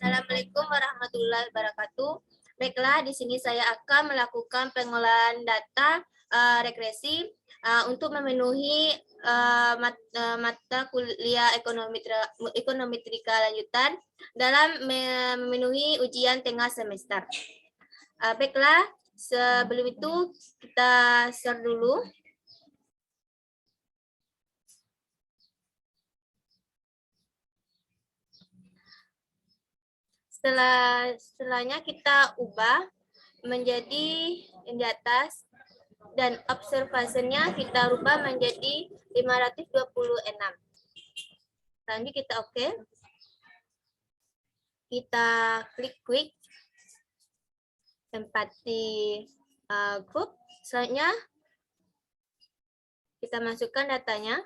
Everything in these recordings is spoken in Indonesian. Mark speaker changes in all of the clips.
Speaker 1: Assalamualaikum warahmatullahi wabarakatuh. Baiklah, di sini saya akan melakukan pengolahan data regresi untuk memenuhi mata kuliah ekonometrik lanjutan dalam memenuhi ujian tengah semester. Baiklah, sebelum itu kita share dulu. Setelahnya kita ubah menjadi di atas dan observasinya kita rubah menjadi 526. Selanjutnya kita oke. Kita klik quick empati group. Selanjutnya kita masukkan datanya.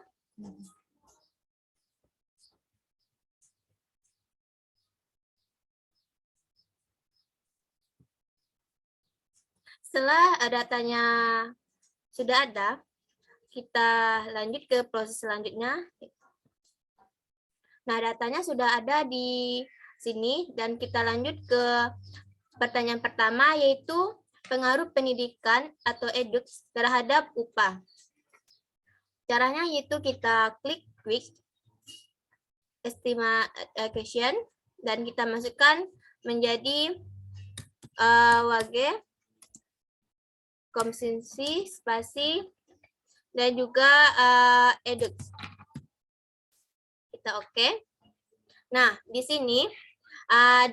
Speaker 1: Setelah datanya sudah ada, kita lanjut ke proses selanjutnya. Nah, datanya sudah ada di sini dan kita lanjut ke pertanyaan pertama, yaitu pengaruh pendidikan atau eduk terhadap upah. Caranya yaitu kita klik quick estimation dan kita masukkan menjadi wage, konsumsi, spasi, dan juga eduk. Kita oke. Nah, di sini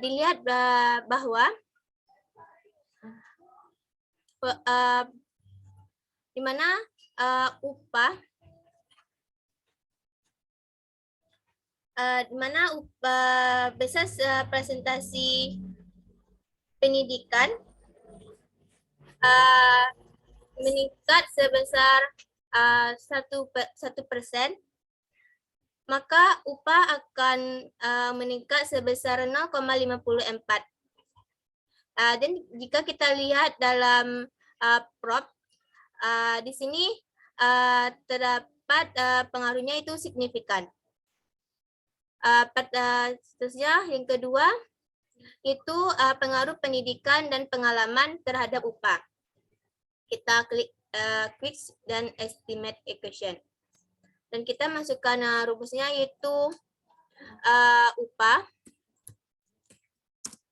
Speaker 1: dilihat bahwa di mana upah besar presentasi pendidikan meningkat sebesar 1%, maka upah akan meningkat sebesar 0,54. Dan jika kita lihat dalam prop, di sini terdapat pengaruhnya itu signifikan. Seterusnya yang kedua itu pengaruh pendidikan dan pengalaman terhadap upah. Kita klik quick dan estimate equation. Dan kita masukkan rumusnya yaitu upah,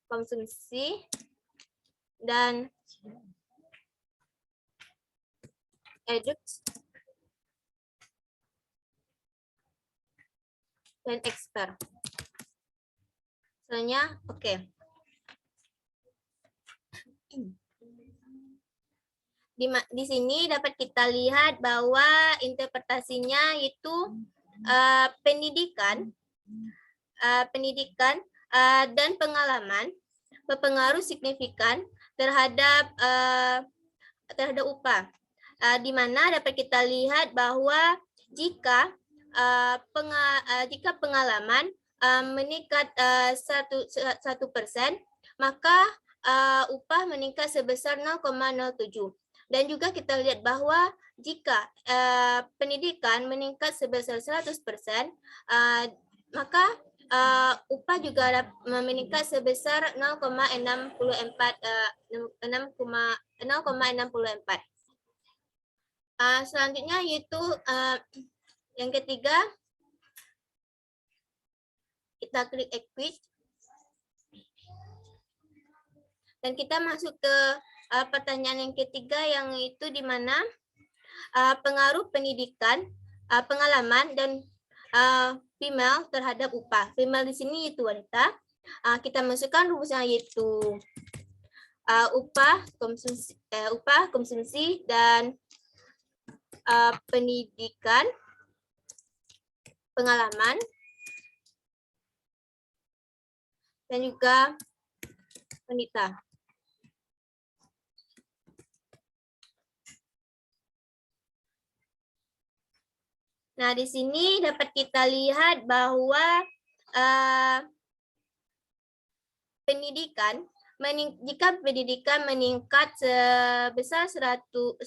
Speaker 1: konsumsi, dan eduk, dan expert. Selanjutnya, oke. Di sini dapat kita lihat bahwa interpretasinya itu pendidikan dan pengalaman berpengaruh signifikan terhadap upah. Di mana dapat kita lihat bahwa jika pengalaman meningkat 1%, maka upah meningkat sebesar 0,07. Dan juga kita lihat bahwa jika pendidikan meningkat sebesar 100%, maka upah juga meningkat sebesar 0,64. Selanjutnya yaitu yang ketiga, kita klik equate dan kita masuk ke pertanyaan yang ketiga, yang itu di mana pengaruh pendidikan, pengalaman, dan female terhadap upah. Female di sini itu wanita. Kita masukkan rumusnya yaitu upah konsumsi dan pendidikan, pengalaman, dan juga wanita. Nah, di sini dapat kita lihat bahwa pendidikan jika pendidikan meningkat sebesar 100%,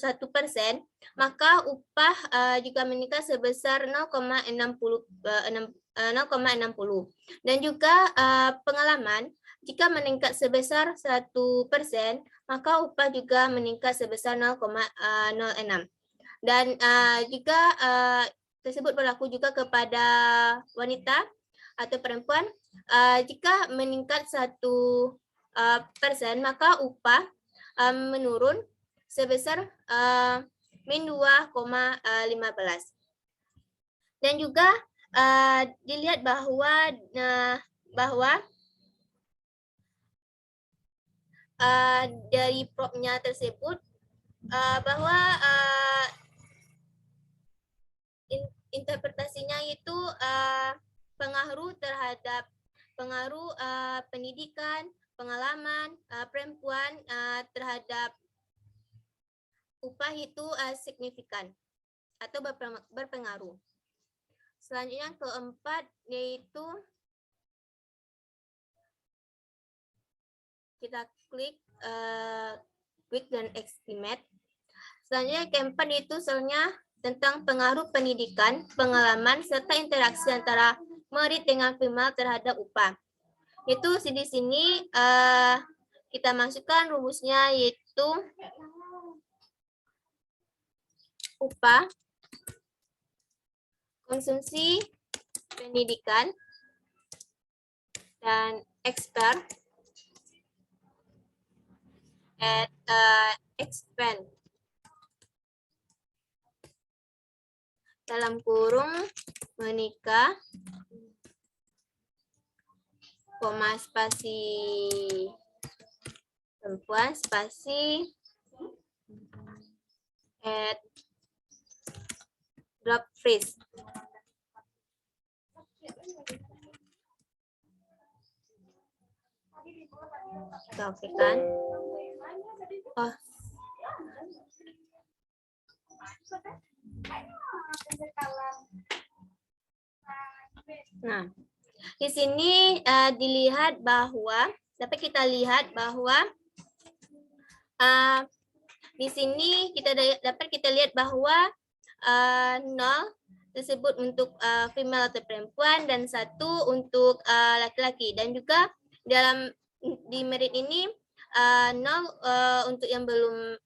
Speaker 1: maka upah juga meningkat sebesar 0,60. Dan juga pengalaman, jika meningkat sebesar 1%, maka upah juga meningkat sebesar 0,06. Dan juga tersebut berlaku juga kepada wanita atau perempuan. Jika meningkat 1%, maka upah menurun sebesar min 2,15. Dan juga dilihat bahwa dari promnya tersebut bahwa interpretasinya itu pengaruh pendidikan, pengalaman perempuan terhadap upah itu signifikan atau berpengaruh. Selanjutnya yang keempat yaitu kita klik quick dan estimate. Selanjutnya yang keempat itu soalnya tentang pengaruh pendidikan, pengalaman serta interaksi antara merit dengan female terhadap upah. Itu di sini kita masukkan rumusnya yaitu upah konsumsi pendidikan dan expert at expand dalam kurung menikah, koma spasi perempuan spasi at drop phrase. Kita okekan. Oh. Nah, di sini dilihat bahwa dapat kita lihat bahwa di sini dapat kita lihat bahwa 0 tersebut untuk female atau perempuan dan 1 untuk laki-laki, dan juga dalam di merit ini 0 untuk yang belum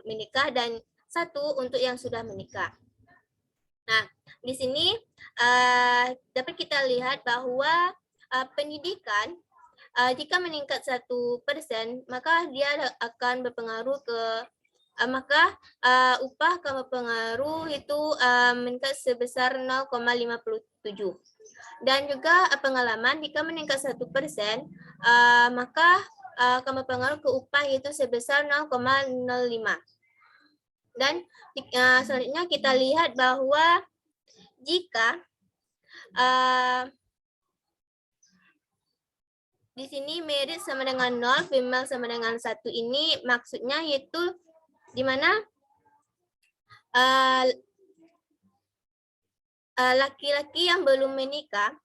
Speaker 1: menikah dan 1 untuk yang sudah menikah. Nah, di sini dapat kita lihat bahwa pendidikan jika meningkat 1%, maka dia akan berpengaruh ke maka upah akan berpengaruh itu meningkat sebesar 0,57. Dan juga pengalaman jika meningkat 1%, maka akan berpengaruh ke upah itu sebesar 0,05. Dan selanjutnya kita lihat bahwa jika di sini merit sama dengan 0, female sama dengan 1 ini maksudnya yaitu di mana laki-laki yang belum menikah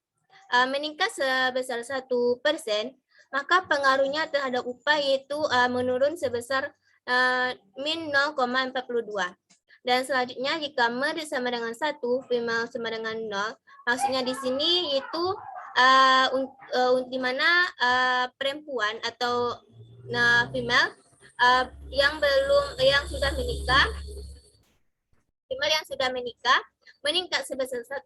Speaker 1: meningkat sebesar 1%, maka pengaruhnya terhadap upah yaitu menurun sebesar min 0,42. Dan selanjutnya jika merit sama dengan 1, female sama dengan 0, maksudnya di sini yaitu di mana perempuan atau female yang sudah menikah, female yang sudah menikah meningkat sebesar 1%,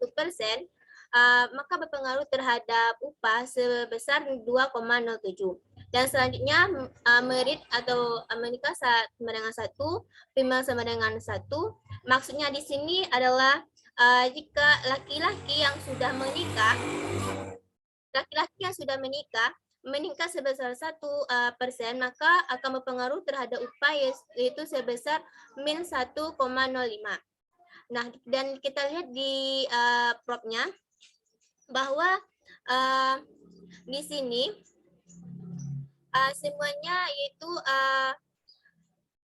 Speaker 1: maka berpengaruh terhadap upah sebesar 2,07. Dan selanjutnya merit atau menikah sama dengan 1, female sama dengan 1. Maksudnya di sini adalah jika laki-laki yang sudah menikah, meningkat sebesar 1%, maka akan berpengaruh terhadap upah yaitu sebesar min 1,05. Nah, dan kita lihat di promnya bahwa di sini semuanya yaitu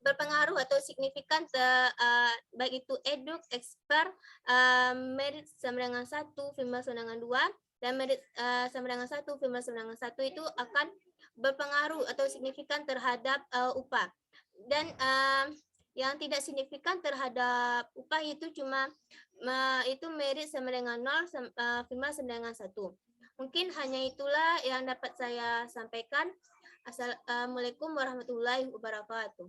Speaker 1: berpengaruh atau signifikan baik itu eduk, expert, merit sama dengan 1, female sama dengan 2, dan merit sama dengan 1, female sama dengan 1 itu akan berpengaruh atau signifikan terhadap upah. Dan yang tidak signifikan terhadap upah itu cuma itu merit sama dengan 0, female sama dengan 1. Mungkin hanya itulah yang dapat saya sampaikan. Assalamualaikum warahmatullahi wabarakatuh.